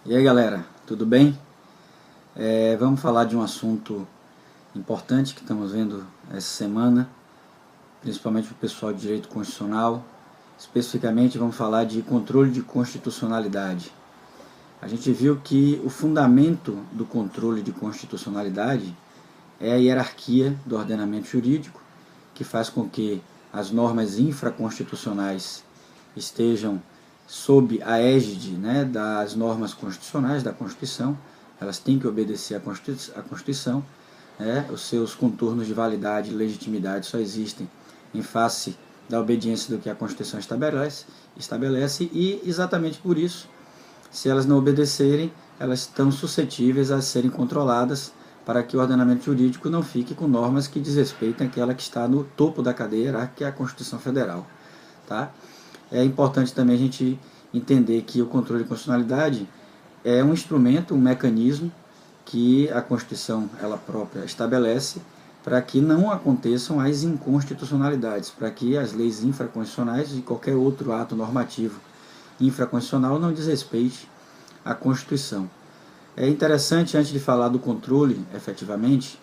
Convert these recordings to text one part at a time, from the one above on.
E aí galera, tudo bem? Vamos falar de um assunto importante que estamos vendo essa semana, principalmente para o pessoal de direito constitucional. Especificamente vamos falar de controle de constitucionalidade. A gente viu que o fundamento do controle de constitucionalidade é a hierarquia do ordenamento jurídico, que faz com que as normas infraconstitucionais estejam sob a égide, né, das normas constitucionais, da Constituição. Elas têm que obedecer à Constituição. Os seus contornos de validade e legitimidade só existem em face da obediência do que a Constituição estabelece, e exatamente por isso, se elas não obedecerem, elas estão suscetíveis a serem controladas para que o ordenamento jurídico não fique com normas que desrespeitem aquela que está no topo da cadeia hierárquica, que é a Constituição Federal. Tá? É importante também a gente entender que o controle de constitucionalidade é um instrumento, um mecanismo que a Constituição ela própria estabelece para que não aconteçam as inconstitucionalidades, para que as leis infraconstitucionais e qualquer outro ato normativo infraconstitucional não desrespeite a Constituição. É interessante, antes de falar do controle, efetivamente,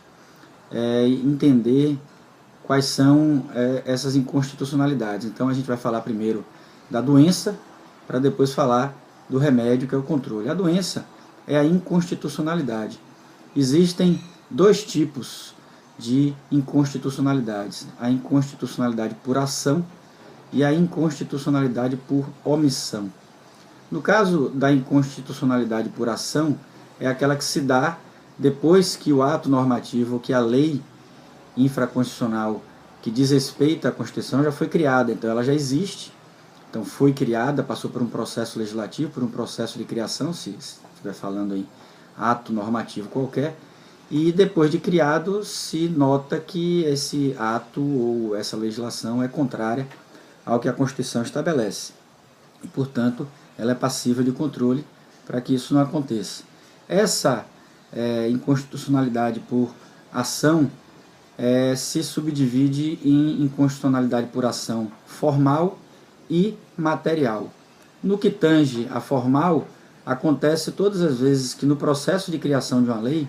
entender quais são essas inconstitucionalidades. Então a gente vai falar primeiro da doença, para depois falar do remédio, que é o controle. A doença é a inconstitucionalidade. Existem dois tipos de inconstitucionalidades: a inconstitucionalidade por ação e a inconstitucionalidade por omissão. No caso da inconstitucionalidade por ação, é aquela que se dá depois que o ato normativo, que a lei infraconstitucional que diz respeito à Constituição já foi criada, então ela já existe. Então foi criada, passou por um processo legislativo, por um processo de criação, se estiver falando em ato normativo qualquer, e depois de criado se nota que esse ato ou essa legislação é contrária ao que a Constituição estabelece. E, portanto, ela é passível de controle para que isso não aconteça. Essa inconstitucionalidade por ação se subdivide em inconstitucionalidade por ação formal e material. No que tange a formal, acontece todas as vezes que no processo de criação de uma lei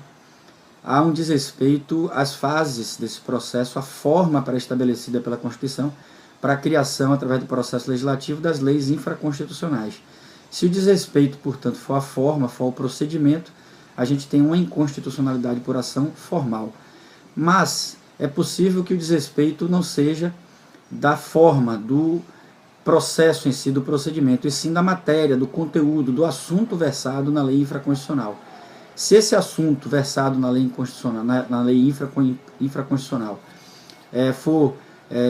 há um desrespeito às fases desse processo, à forma pré-estabelecida pela Constituição para a criação, através do processo legislativo, das leis infraconstitucionais. Se o desrespeito, portanto, for a forma, for o procedimento, a gente tem uma inconstitucionalidade por ação formal. Mas é possível que o desrespeito não seja da forma, do processo em si, do procedimento, e sim da matéria, do conteúdo, do assunto versado na lei infraconstitucional. Se esse assunto versado na lei infraconstitucional for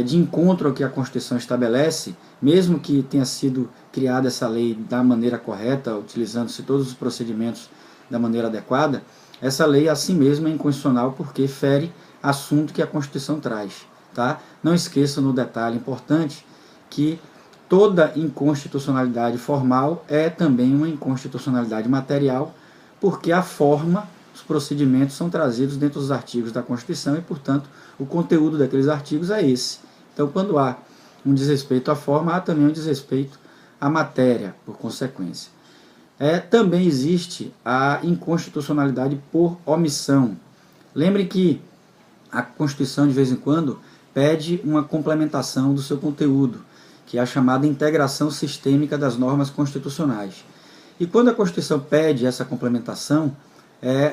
de encontro ao que a Constituição estabelece, mesmo que tenha sido criada essa lei da maneira correta, utilizando-se todos os procedimentos da maneira adequada, essa lei assim mesmo é inconstitucional porque fere assunto que a Constituição traz. Tá? Não esqueça no detalhe importante que toda inconstitucionalidade formal é também uma inconstitucionalidade material, porque a forma, os procedimentos são trazidos dentro dos artigos da Constituição e, portanto, o conteúdo daqueles artigos é esse. Então, quando há um desrespeito à forma, há também um desrespeito à matéria, por consequência. Também existe a inconstitucionalidade por omissão. Lembre que a Constituição, de vez em quando, pede uma complementação do seu conteúdo, que é a chamada integração sistêmica das normas constitucionais. E quando a Constituição pede essa complementação,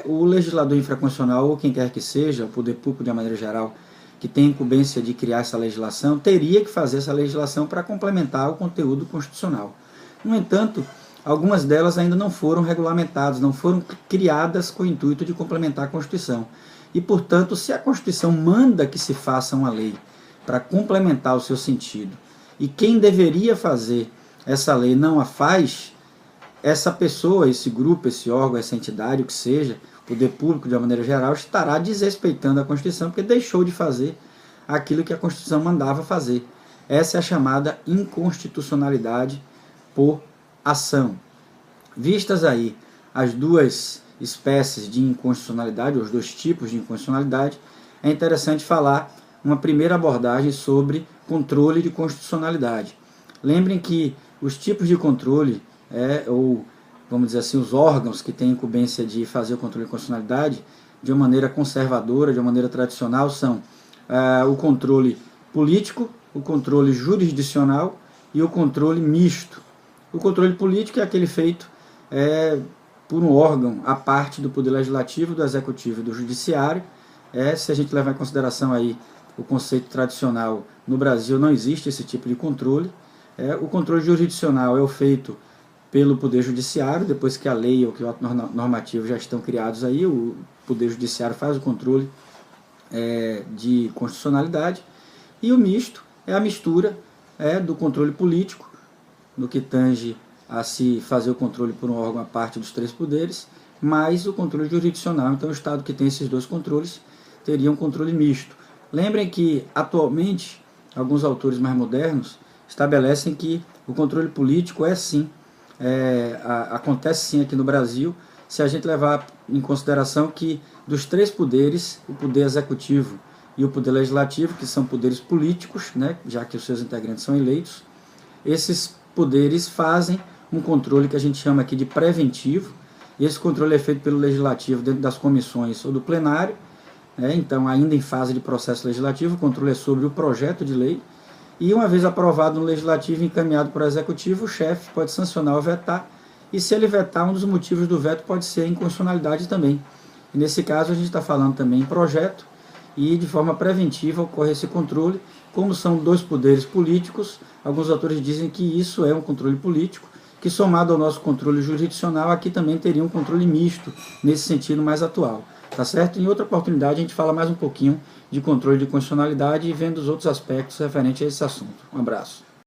o legislador infraconstitucional, ou quem quer que seja, o poder público de uma maneira geral, que tem incumbência de criar essa legislação, teria que fazer essa legislação para complementar o conteúdo constitucional. No entanto, algumas delas ainda não foram regulamentadas, não foram criadas com o intuito de complementar a Constituição. E, portanto, se a Constituição manda que se faça uma lei para complementar o seu sentido, e quem deveria fazer essa lei não a faz, essa pessoa, esse grupo, esse órgão, essa entidade, o que seja, o poder público de uma maneira geral, estará desrespeitando a Constituição porque deixou de fazer aquilo que a Constituição mandava fazer. Essa é a chamada inconstitucionalidade por ação. Vistas aí as duas espécies de inconstitucionalidade, os dois tipos de inconstitucionalidade, é interessante falar uma primeira abordagem sobre controle de constitucionalidade. Lembrem que os tipos de controle ou vamos dizer assim, os órgãos que têm incumbência de fazer o controle de constitucionalidade de uma maneira conservadora, de uma maneira tradicional, são o controle político, o controle jurisdicional e o controle misto. O controle político é aquele feito por um órgão à parte do Poder Legislativo, do Executivo e do Judiciário. Se a gente levar em consideração aí o conceito tradicional, no Brasil não existe esse tipo de controle. O controle jurisdicional é o feito pelo Poder Judiciário, depois que a lei ou que o ato normativo já estão criados aí, o Poder Judiciário faz o controle de constitucionalidade. E o misto é a mistura do controle político, no que tange a se fazer o controle por um órgão à parte dos três poderes, mais o controle jurisdicional. Então o Estado que tem esses dois controles teria um controle misto. Lembrem que, atualmente, alguns autores mais modernos estabelecem que o controle político acontece sim aqui no Brasil, se a gente levar em consideração que dos três poderes, o poder executivo e o poder legislativo, que são poderes políticos, já que os seus integrantes são eleitos, esses poderes fazem um controle que a gente chama aqui de preventivo. Esse controle é feito pelo legislativo dentro das comissões ou do plenário. Então, ainda em fase de processo legislativo, o controle é sobre o projeto de lei. E uma vez aprovado no legislativo e encaminhado para o executivo, o chefe pode sancionar ou vetar. E se ele vetar, um dos motivos do veto pode ser a inconstitucionalidade também. E nesse caso, a gente está falando também em projeto, e de forma preventiva ocorre esse controle. Como são dois poderes políticos, alguns autores dizem que isso é um controle político, que somado ao nosso controle jurisdicional, aqui também teria um controle misto, nesse sentido mais atual. Tá certo? Em outra oportunidade a gente fala mais um pouquinho de controle de constitucionalidade e vendo os outros aspectos referentes a esse assunto. Um abraço.